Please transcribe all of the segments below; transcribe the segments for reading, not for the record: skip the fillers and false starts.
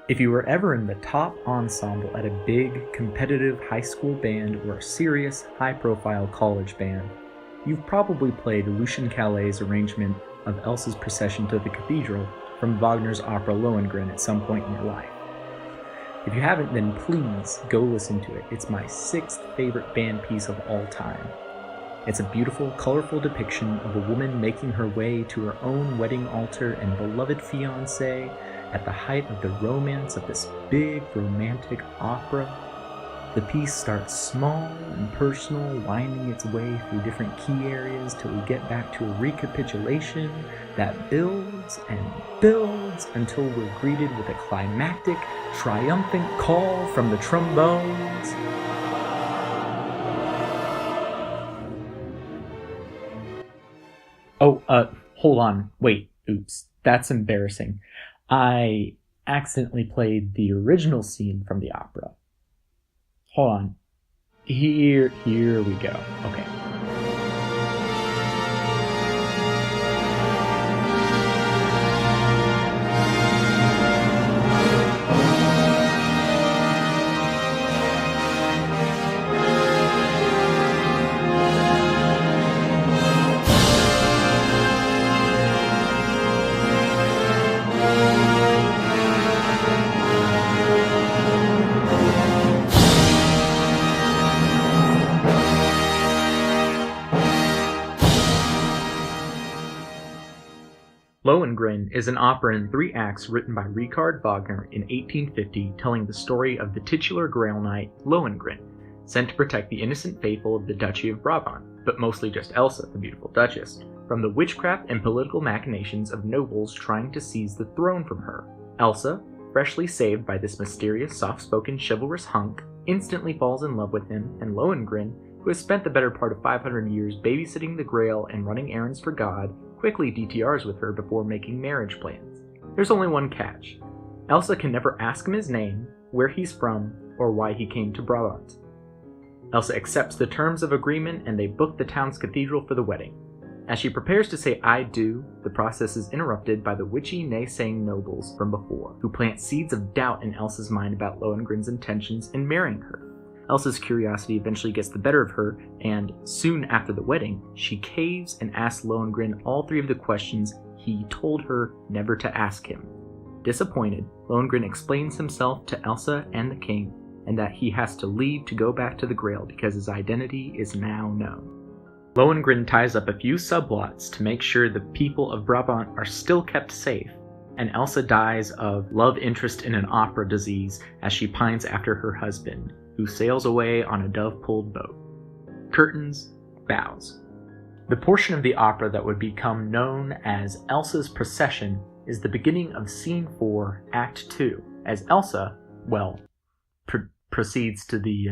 If you were ever in the top ensemble at a big, competitive high school band or a serious, high-profile college band, you've probably played Lucien Cailliet's arrangement of Elsa's Procession to the Cathedral from Wagner's opera Lohengrin at some point in your life. If you haven't, then please go listen to it. It's my 6th favorite band piece of all time. It's a beautiful, colorful depiction of a woman making her way to her own wedding altar and beloved fiancé at the height of the romance of this big, romantic opera. The piece starts small and personal, winding its way through different key areas till we get back to a recapitulation that builds and builds until we're greeted with a climactic, triumphant call from the trombones. Hold on. Wait, oops. That's embarrassing. I accidentally played the original scene from the opera. Hold on. Here we go. Okay. Lohengrin is an opera in 3 acts written by Richard Wagner in 1850, telling the story of the titular Grail Knight, Lohengrin, sent to protect the innocent faithful of the Duchy of Brabant, but mostly just Elsa, the beautiful Duchess, from the witchcraft and political machinations of nobles trying to seize the throne from her. Elsa, freshly saved by this mysterious, soft-spoken, chivalrous hunk, instantly falls in love with him, and Lohengrin, who has spent the better part of 500 years babysitting the Grail and running errands for God, quickly DTRs with her before making marriage plans. There's only one catch. Elsa can never ask him his name, where he's from, or why he came to Brabant. Elsa accepts the terms of agreement and they book the town's cathedral for the wedding. As she prepares to say "I do," the process is interrupted by the witchy, naysaying nobles from before, who plant seeds of doubt in Elsa's mind about Lohengrin's intentions in marrying her. Elsa's curiosity eventually gets the better of her, and soon after the wedding, she caves and asks Lohengrin all 3 of the questions he told her never to ask him. Disappointed, Lohengrin explains himself to Elsa and the king, and that he has to leave to go back to the Grail because his identity is now known. Lohengrin ties up a few subplots to make sure the people of Brabant are still kept safe, and Elsa dies of love interest in an opera disease as she pines after her husband, who sails away on a dove-pulled boat. Curtains, bows. The portion of the opera that would become known as Elsa's Procession is the beginning of Scene 4, Act 2, as Elsa, proceeds to the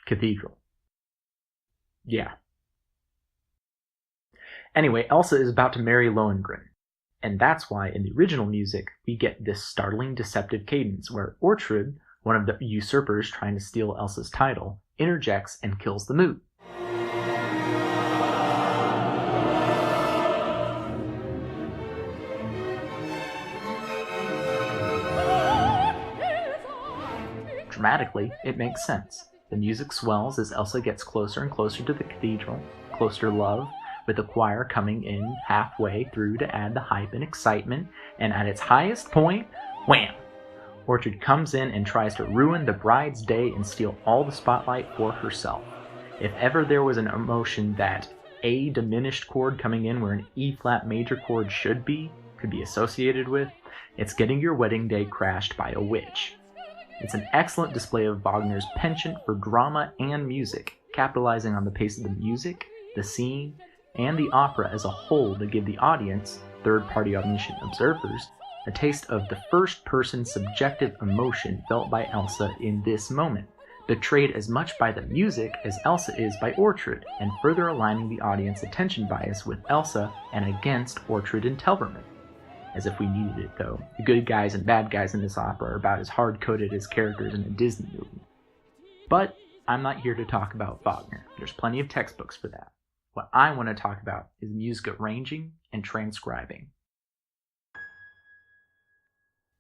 cathedral. Yeah. Anyway, Elsa is about to marry Lohengrin, and that's why in the original music we get this startling, deceptive cadence where Ortrud, one of the usurpers trying to steal Elsa's title, interjects and kills the mood. Dramatically, it makes sense. The music swells as Elsa gets closer and closer to the cathedral, closer to love, with the choir coming in halfway through to add the hype and excitement, and at its highest point, wham! Ortrud comes in and tries to ruin the bride's day and steal all the spotlight for herself. If ever there was an emotion that a diminished chord coming in where an E-flat major chord should be, could be associated with, it's getting your wedding day crashed by a witch. It's an excellent display of Wagner's penchant for drama and music, capitalizing on the pace of the music, the scene, and the opera as a whole to give the audience, third-party omniscient observers, a taste of the first-person subjective emotion felt by Elsa in this moment, betrayed as much by the music as Elsa is by Ortrud, and further aligning the audience attention bias with Elsa and against Ortrud and Telverman. As if we needed it, though. The good guys and bad guys in this opera are about as hard-coded as characters in a Disney movie. But I'm not here to talk about Wagner. There's plenty of textbooks for that. What I want to talk about is music arranging and transcribing.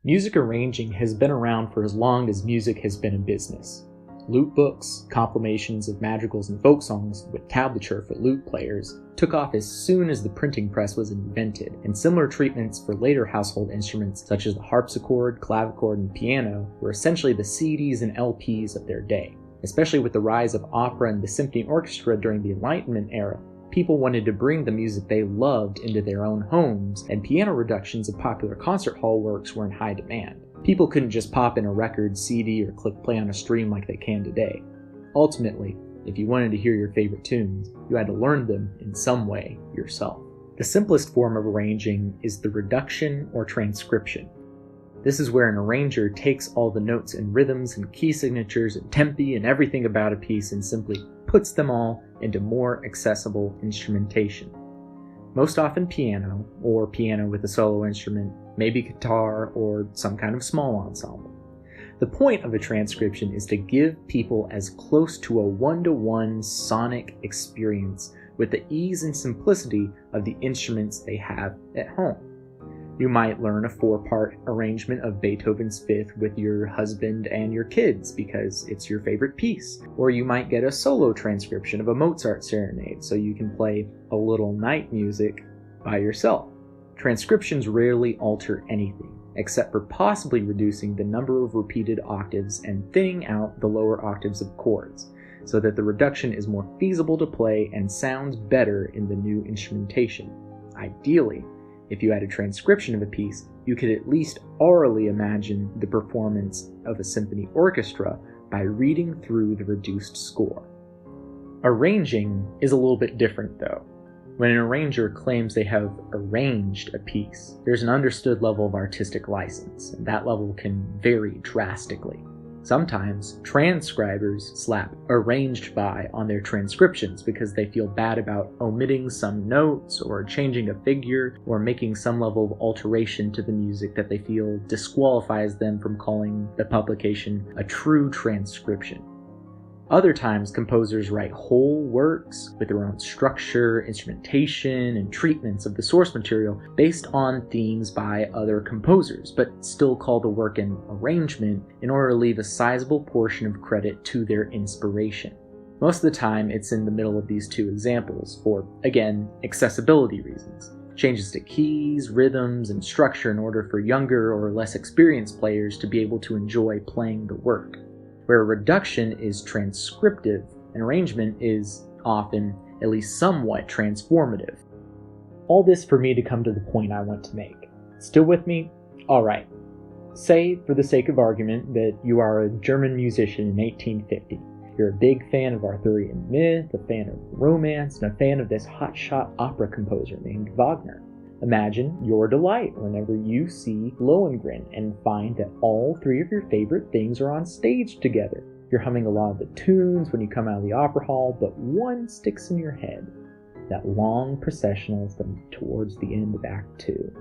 Music arranging has been around for as long as music has been a business. Lute books, compilations of madrigals and folk songs with tablature for lute players, took off as soon as the printing press was invented, and similar treatments for later household instruments such as the harpsichord, clavichord, and piano were essentially the CDs and LPs of their day. Especially with the rise of opera and the symphony orchestra during the Enlightenment era, people wanted to bring the music they loved into their own homes, and piano reductions of popular concert hall works were in high demand. People couldn't just pop in a record, CD, or click play on a stream like they can today. Ultimately, if you wanted to hear your favorite tunes, you had to learn them in some way yourself. The simplest form of arranging is the reduction or transcription. This is where an arranger takes all the notes and rhythms and key signatures and tempi and everything about a piece and simply puts them all into more accessible instrumentation. Most often piano, or piano with a solo instrument, maybe guitar, or some kind of small ensemble. The point of a transcription is to give people as close to a one-to-one sonic experience with the ease and simplicity of the instruments they have at home. You might learn a 4-part arrangement of Beethoven's Fifth with your husband and your kids because it's your favorite piece. Or you might get a solo transcription of a Mozart serenade so you can play a little night music by yourself. Transcriptions rarely alter anything, except for possibly reducing the number of repeated octaves and thinning out the lower octaves of chords, so that the reduction is more feasible to play and sounds better in the new instrumentation. Ideally, if you had a transcription of a piece, you could at least orally imagine the performance of a symphony orchestra by reading through the reduced score. Arranging is a little bit different though. When an arranger claims they have arranged a piece, there's an understood level of artistic license, and that level can vary drastically. Sometimes, transcribers slap arranged by on their transcriptions because they feel bad about omitting some notes or changing a figure or making some level of alteration to the music that they feel disqualifies them from calling the publication a true transcription. Other times, composers write whole works with their own structure, instrumentation, and treatments of the source material based on themes by other composers, but still call the work an arrangement in order to leave a sizable portion of credit to their inspiration. Most of the time, it's in the middle of these two examples for, again, accessibility reasons. Changes to keys, rhythms, and structure in order for younger or less experienced players to be able to enjoy playing the work. Where a reduction is transcriptive, an arrangement is often at least somewhat transformative. All this for me to come to the point I want to make. Still with me? Alright. Say, for the sake of argument, that you are a German musician in 1850. You're a big fan of Arthurian myth, a fan of romance, and a fan of this hotshot opera composer named Wagner. Imagine your delight whenever you see Lohengrin and find that all three of your favorite things are on stage together. You're humming a lot of the tunes when you come out of the opera hall, but one sticks in your head. That long processional from towards the end of Act 2.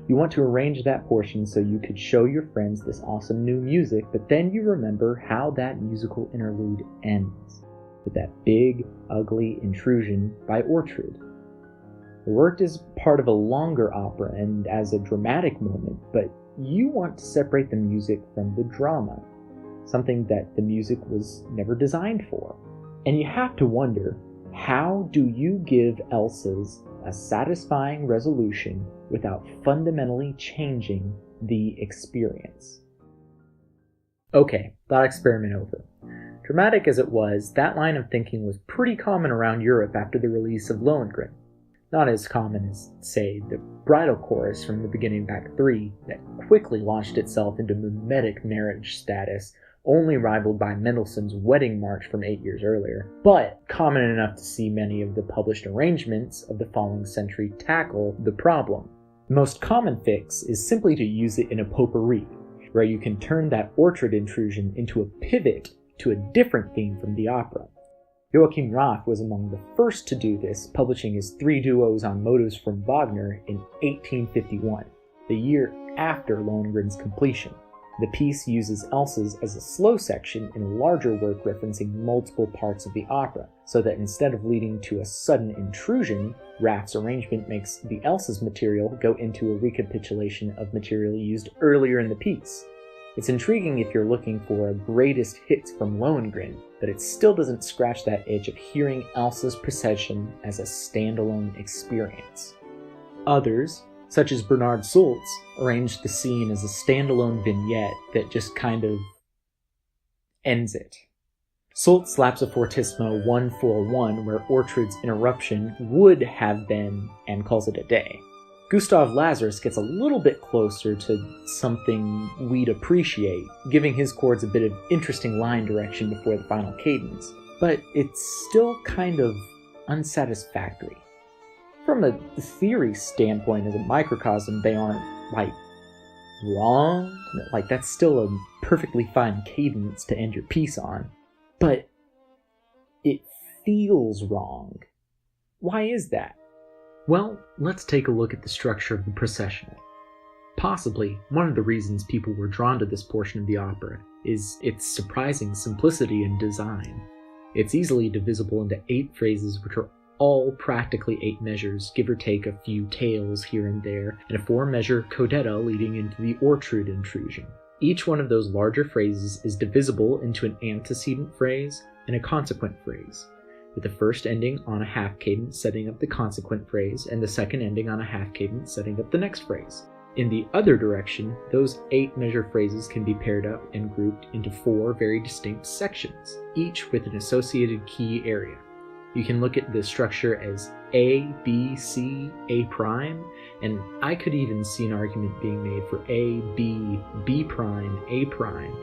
You want to arrange that portion so you could show your friends this awesome new music, but then you remember how that musical interlude ends, with that big, ugly intrusion by Ortrud. The work is part of a longer opera and as a dramatic moment, but you want to separate the music from the drama, something that the music was never designed for. And you have to wonder, how do you give Elsa's a satisfying resolution without fundamentally changing the experience? Okay, thought experiment over. Dramatic as it was, that line of thinking was pretty common around Europe after the release of Lohengrin. Not as common as, say, the bridal chorus from the beginning of Act 3 that quickly launched itself into mimetic marriage status, only rivaled by Mendelssohn's Wedding March from 8 years earlier, but common enough to see many of the published arrangements of the following century tackle the problem. The most common fix is simply to use it in a potpourri, where you can turn that Ortrud intrusion into a pivot to a different theme from the opera. Joachim Raff was among the first to do this, publishing his 3 duos on motives from Wagner in 1851, the year after Lohengrin's completion. The piece uses Elsa's as a slow section in a larger work referencing multiple parts of the opera, so that instead of leading to a sudden intrusion, Raff's arrangement makes the Elsa's material go into a recapitulation of material used earlier in the piece. It's intriguing if you're looking for a greatest hits from Lohengrin, but it still doesn't scratch that itch of hearing Elsa's Procession as a standalone experience. Others, such as Bernard Sulz, arranged the scene as a standalone vignette that just kind of ends it. Sulz slaps a fortissimo 1-4-1 where Ortrud's interruption would have been and calls it a day. Gustav Lazarus gets a little bit closer to something we'd appreciate, giving his chords a bit of interesting line direction before the final cadence, but it's still kind of unsatisfactory. From a theory standpoint, as a microcosm, they aren't, wrong. That's still a perfectly fine cadence to end your piece on. But it feels wrong. Why is that? Well, let's take a look at the structure of the processional. Possibly, one of the reasons people were drawn to this portion of the opera is its surprising simplicity in design. It's easily divisible into 8 phrases which are all practically 8 measures, give or take a few tails here and there, and a 4-measure codetta leading into the Ortrud intrusion. Each one of those larger phrases is divisible into an antecedent phrase and a consequent phrase, with the first ending on a half cadence setting up the consequent phrase, and the second ending on a half cadence setting up the next phrase. In the other direction, those 8-measure phrases can be paired up and grouped into 4 very distinct sections, each with an associated key area. You can look at the structure as A, B, C, A prime, and I could even see an argument being made for A, B, B prime, A prime.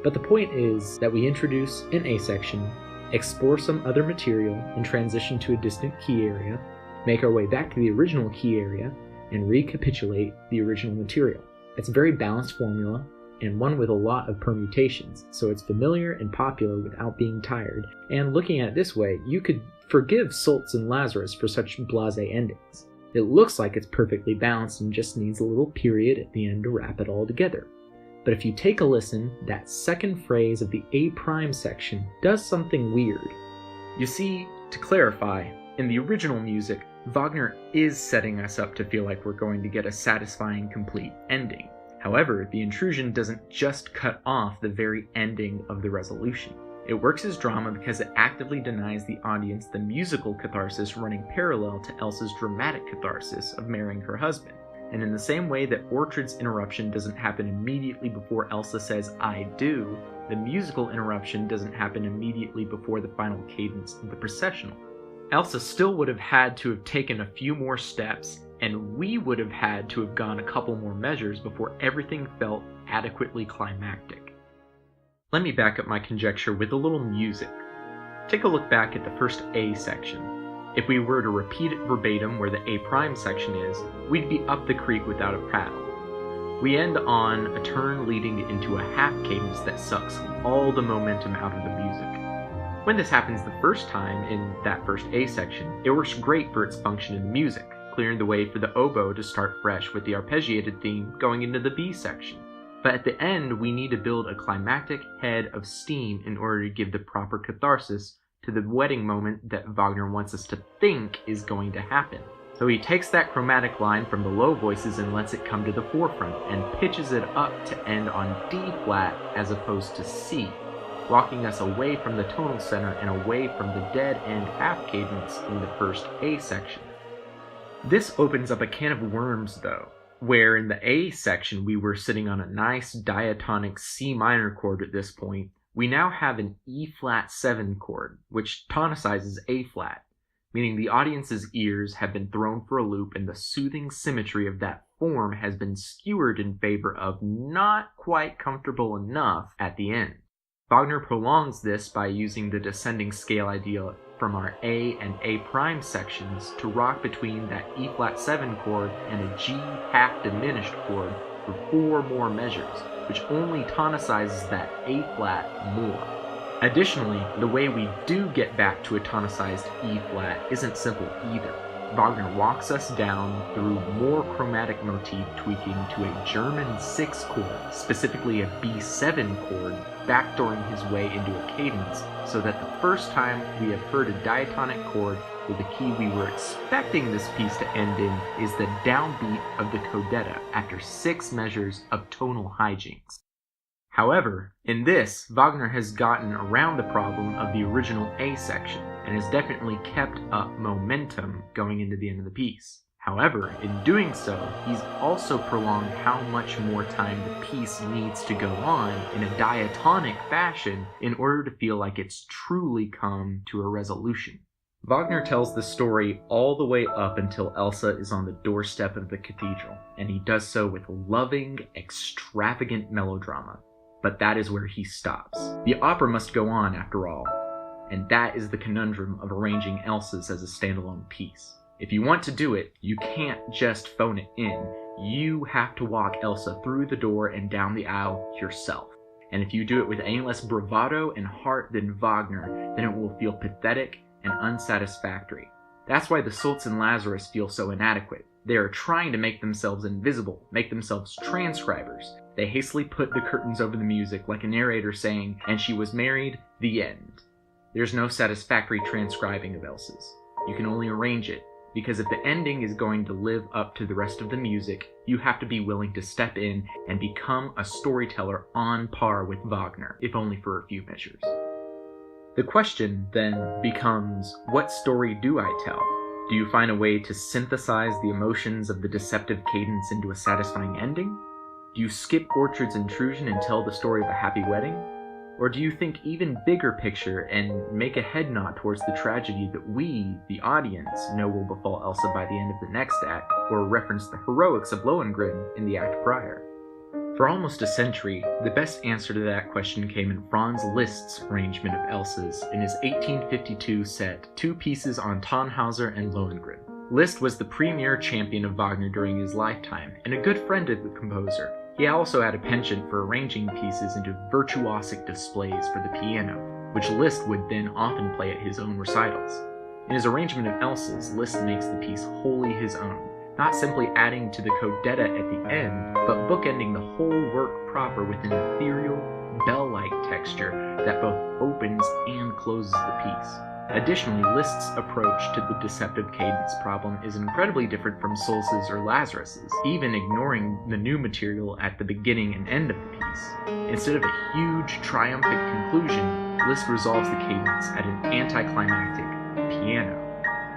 But the point is that we introduce an A section, explore some other material, and transition to a distant key area, make our way back to the original key area, and recapitulate the original material. It's a very balanced formula, and one with a lot of permutations, so it's familiar and popular without being tired, and looking at it this way, you could forgive Sulz and Lazarus for such blasé endings. It looks like it's perfectly balanced and just needs a little period at the end to wrap it all together. But if you take a listen, that second phrase of the A prime section does something weird. You see, to clarify, in the original music, Wagner is setting us up to feel like we're going to get a satisfying, complete ending. However, the intrusion doesn't just cut off the very ending of the resolution. It works as drama because it actively denies the audience the musical catharsis running parallel to Elsa's dramatic catharsis of marrying her husband. And in the same way that Ortrud's interruption doesn't happen immediately before Elsa says, "I do," the musical interruption doesn't happen immediately before the final cadence of the processional. Elsa still would have had to have taken a few more steps, and we would have had to have gone a couple more measures before everything felt adequately climactic. Let me back up my conjecture with a little music. Take a look back at the first A section. If we were to repeat it verbatim where the A prime section is, we'd be up the creek without a paddle. We end on a turn leading into a half cadence that sucks all the momentum out of the music. When this happens the first time in that first A section, it works great for its function in the music, clearing the way for the oboe to start fresh with the arpeggiated theme going into the B section. But at the end, we need to build a climactic head of steam in order to give the proper catharsis to the wedding moment that Wagner wants us to think is going to happen. So he takes that chromatic line from the low voices and lets it come to the forefront, and pitches it up to end on D flat as opposed to C, walking us away from the tonal center and away from the dead end half cadence in the first A section. This opens up a can of worms though, where in the A section we were sitting on a nice diatonic C minor chord at this point. We now have an E flat 7 chord, which tonicizes A flat, meaning the audience's ears have been thrown for a loop and the soothing symmetry of that form has been skewered in favor of not quite comfortable enough at the end. Wagner prolongs this by using the descending scale idea from our A and A prime sections to rock between that E flat 7 chord and a G half diminished chord for 4 more measures, which only tonicizes that A flat more. Additionally, the way we do get back to a tonicized E flat isn't simple either. Wagner walks us down through more chromatic motif tweaking to a German 6 chord, specifically a B7 chord, backdooring his way into a cadence, so that the first time we have heard a diatonic chord with a key we were expecting this piece to end in is the downbeat of the codetta after 6 measures of tonal hijinks. However, in this, Wagner has gotten around the problem of the original A section, and has definitely kept up momentum going into the end of the piece. However, in doing so, he's also prolonged how much more time the piece needs to go on in a diatonic fashion in order to feel like it's truly come to a resolution. Wagner tells the story all the way up until Elsa is on the doorstep of the cathedral, and he does so with loving, extravagant melodrama. But that is where he stops. The opera must go on, after all, and that is the conundrum of arranging Elsa's as a standalone piece. If you want to do it, you can't just phone it in. You have to walk Elsa through the door and down the aisle yourself. And if you do it with any less bravado and heart than Wagner, then it will feel pathetic and unsatisfactory. That's why the Sults and Lazarus feel so inadequate. They are trying to make themselves invisible, make themselves transcribers. They hastily put the curtains over the music like a narrator saying, "And she was married, the end." There's no satisfactory transcribing of Elsa's. You can only arrange it, because if the ending is going to live up to the rest of the music, you have to be willing to step in and become a storyteller on par with Wagner, if only for a few measures. The question, then, becomes, what story do I tell? Do you find a way to synthesize the emotions of the deceptive cadence into a satisfying ending? Do you skip Orchard's intrusion and tell the story of a happy wedding? Or do you think even bigger picture and make a head nod towards the tragedy that we, the audience, know will befall Elsa by the end of the next act, or reference the heroics of Lohengrin in the act prior? For almost a century, the best answer to that question came in Franz Liszt's arrangement of Elsa's in his 1852 set, Two Pieces on Tannhauser and Lohengrin. Liszt was the premier champion of Wagner during his lifetime, and a good friend of the composer. He also had a penchant for arranging pieces into virtuosic displays for the piano, which Liszt would then often play at his own recitals. In his arrangement of Elsa's, Liszt makes the piece wholly his own, not simply adding to the codetta at the end, but bookending the whole work proper with an ethereal, bell-like texture that both opens and closes the piece. Additionally, Liszt's approach to the deceptive cadence problem is incredibly different from Sulz's or Lazarus's, even ignoring the new material at the beginning and end of the piece. Instead of a huge, triumphant conclusion, Liszt resolves the cadence at an anticlimactic piano,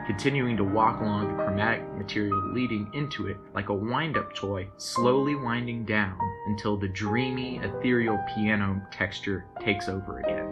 continuing to walk along the chromatic material leading into it like a wind-up toy, slowly winding down until the dreamy, ethereal piano texture takes over again.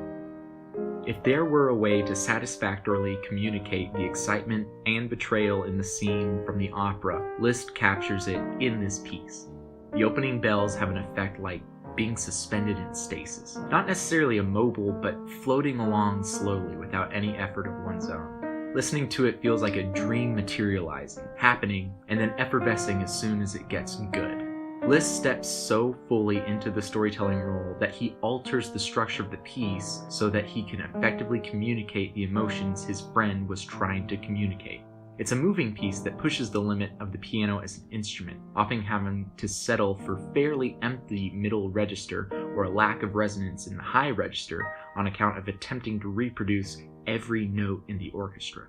If there were a way to satisfactorily communicate the excitement and betrayal in the scene from the opera, Liszt captures it in this piece. The opening bells have an effect like being suspended in stasis. Not necessarily immobile, but floating along slowly without any effort of one's own. Listening to it feels like a dream materializing, happening, and then effervescing as soon as it gets good. Liszt steps so fully into the storytelling role that he alters the structure of the piece so that he can effectively communicate the emotions his friend was trying to communicate. It's a moving piece that pushes the limit of the piano as an instrument, often having to settle for fairly empty middle register or a lack of resonance in the high register on account of attempting to reproduce every note in the orchestra.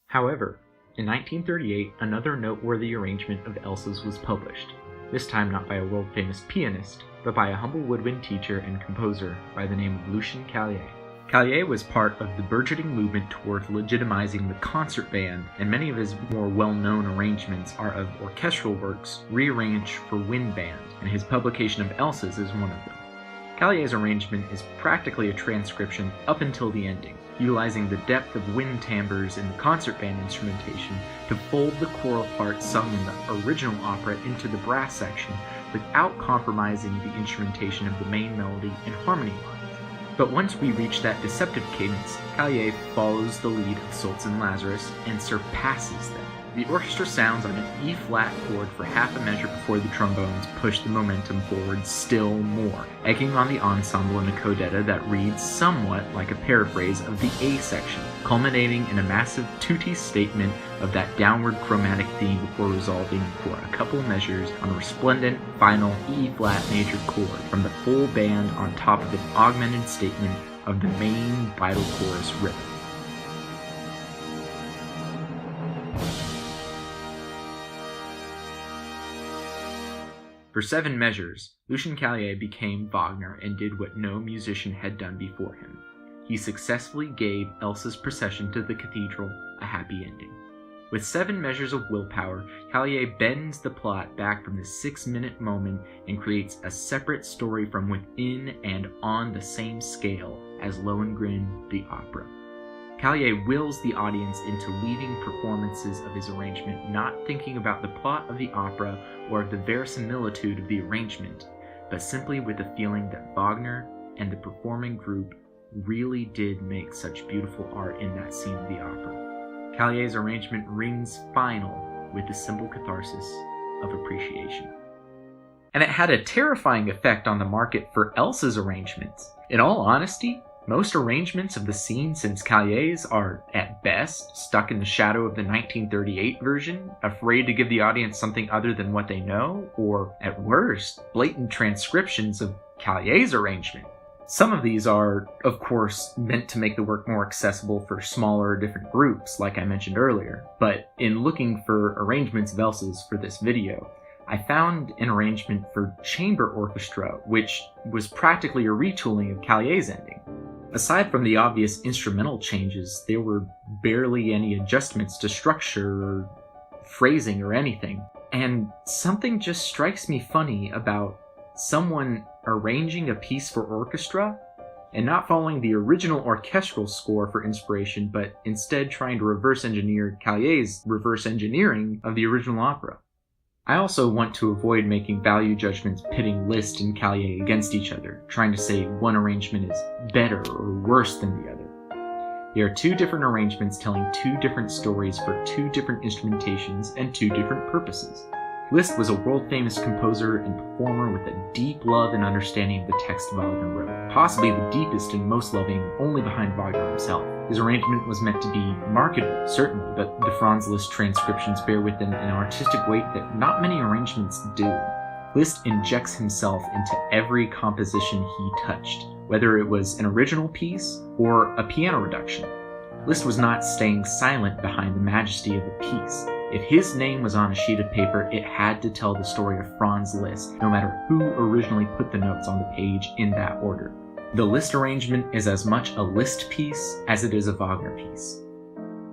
However, in 1938, another noteworthy arrangement of Elsa's was published, this time not by a world-famous pianist, but by a humble woodwind teacher and composer by the name of Lucien Cailliet. Cailliet was part of the burgeoning movement toward legitimizing the concert band, and many of his more well-known arrangements are of orchestral works rearranged for wind band, and his publication of Elsa's is one of them. Cailliet's arrangement is practically a transcription up until the ending, utilizing the depth of wind timbres in the concert band instrumentation to fold the choral parts sung in the original opera into the brass section without compromising the instrumentation of the main melody and harmony lines. But once we reach that deceptive cadence, Cailliet follows the lead of Sulz and Lazarus and surpasses them. The orchestra sounds on an E-flat chord for half a measure before the trombones push the momentum forward still more, egging on the ensemble in a codetta that reads somewhat like a paraphrase of the A section, culminating in a massive tutti statement of that downward chromatic theme before resolving for a couple measures on a resplendent final E-flat major chord from the full band on top of an augmented statement of the main vital chorus rhythm. For 7 measures, Lucien Cailliet became Wagner and did what no musician had done before him. He successfully gave Elsa's procession to the Cathedral a happy ending. With 7 measures of willpower, Cailliet bends the plot back from the 6-minute moment and creates a separate story from within and on the same scale as Lohengrin the opera. Cailliet wills the audience into leaving performances of his arrangement not thinking about the plot of the opera or of the verisimilitude of the arrangement, but simply with the feeling that Wagner and the performing group really did make such beautiful art in that scene of the opera. Cailliet's arrangement rings final with the simple catharsis of appreciation. And it had a terrifying effect on the market for Elsa's arrangements. In all honesty, most arrangements of the scene since Cailliet's are, at best, stuck in the shadow of the 1938 version, afraid to give the audience something other than what they know, or, at worst, blatant transcriptions of Cailliet's arrangement. Some of these are, of course, meant to make the work more accessible for smaller, different groups, like I mentioned earlier, but in looking for arrangements of Elsa's for this video, I found an arrangement for chamber orchestra, which was practically a retooling of Cailliet's ending. Aside from the obvious instrumental changes, there were barely any adjustments to structure or phrasing or anything. And something just strikes me funny about someone arranging a piece for orchestra and not following the original orchestral score for inspiration, but instead trying to reverse engineer Cailliet's reverse engineering of the original opera. I also want to avoid making value judgments pitting Liszt and Cailliet against each other, trying to say one arrangement is better or worse than the other. They are 2 different arrangements telling 2 different stories for 2 different instrumentations and 2 different purposes. Liszt was a world-famous composer and performer with a deep love and understanding of the text Wagner wrote, possibly the deepest and most loving only behind Wagner himself. His arrangement was meant to be marketable, certainly, but the Franz Liszt transcriptions bear with them an artistic weight that not many arrangements do. Liszt injects himself into every composition he touched, whether it was an original piece or a piano reduction. Liszt was not staying silent behind the majesty of the piece. If his name was on a sheet of paper, it had to tell the story of Franz Liszt, no matter who originally put the notes on the page in that order. The Liszt arrangement is as much a Liszt piece as it is a Wagner piece.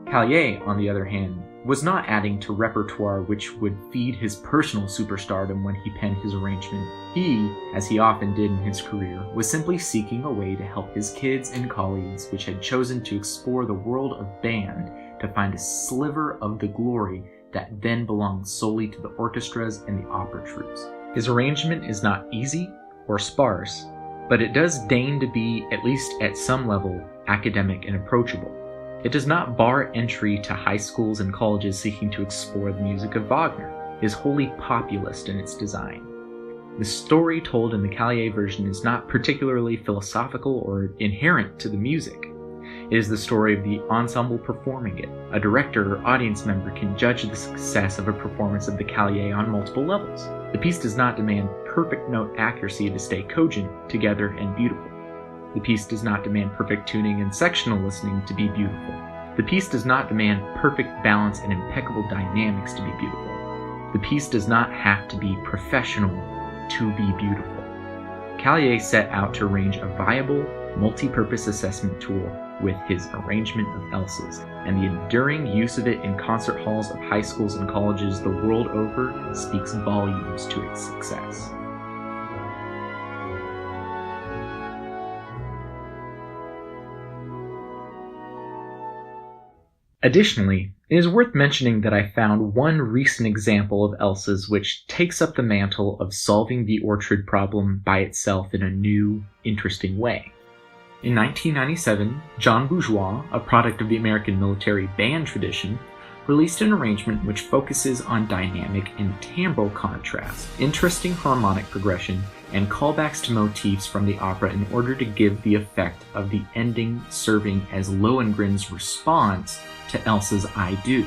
Cailliet, on the other hand, was not adding to repertoire which would feed his personal superstardom when he penned his arrangement. He, as he often did in his career, was simply seeking a way to help his kids and colleagues which had chosen to explore the world of band to find a sliver of the glory that then belonged solely to the orchestras and the opera troupes. His arrangement is not easy or sparse, but it does deign to be, at least at some level, academic and approachable. It does not bar entry to high schools and colleges seeking to explore the music of Wagner. It is wholly populist in its design. The story told in the Cailliet version is not particularly philosophical or inherent to the music. It is the story of the ensemble performing it. A director or audience member can judge the success of a performance of the Cailliet on multiple levels. The piece does not demand perfect note accuracy to stay cogent, together, and beautiful. The piece does not demand perfect tuning and sectional listening to be beautiful. The piece does not demand perfect balance and impeccable dynamics to be beautiful. The piece does not have to be professional to be beautiful. Cailliet set out to arrange a viable, multi-purpose assessment tool with his arrangement of Elsa's, and the enduring use of it in concert halls of high schools and colleges the world over speaks volumes to its success. Additionally, it is worth mentioning that I found one recent example of Elsa's which takes up the mantle of solving the orchard problem by itself in a new, interesting way. In 1997, John Bourgeois, a product of the American military band tradition, released an arrangement which focuses on dynamic and timbral contrast, interesting harmonic progression, and callbacks to motifs from the opera in order to give the effect of the ending serving as Lohengrin's response to Elsa's I Do.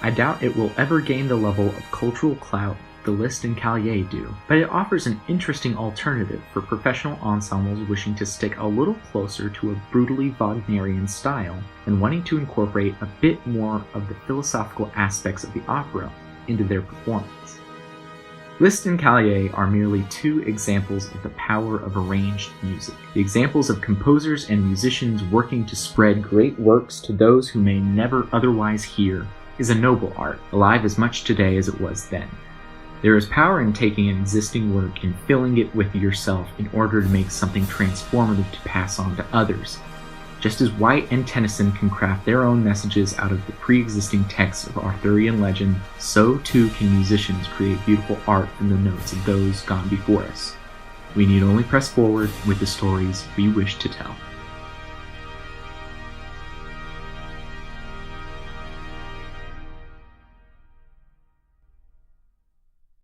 I doubt it will ever gain the level of cultural clout the Liszt and Cailliet do, but it offers an interesting alternative for professional ensembles wishing to stick a little closer to a brutally Wagnerian style and wanting to incorporate a bit more of the philosophical aspects of the opera into their performance. Liszt and Cailliet are merely two examples of the power of arranged music, the examples of composers and musicians working to spread great works to those who may never otherwise hear, is a noble art, alive as much today as it was then. There is power in taking an existing work and filling it with yourself in order to make something transformative to pass on to others. Just as White and Tennyson can craft their own messages out of the pre-existing texts of Arthurian legend, so too can musicians create beautiful art from the notes of those gone before us. We need only press forward with the stories we wish to tell.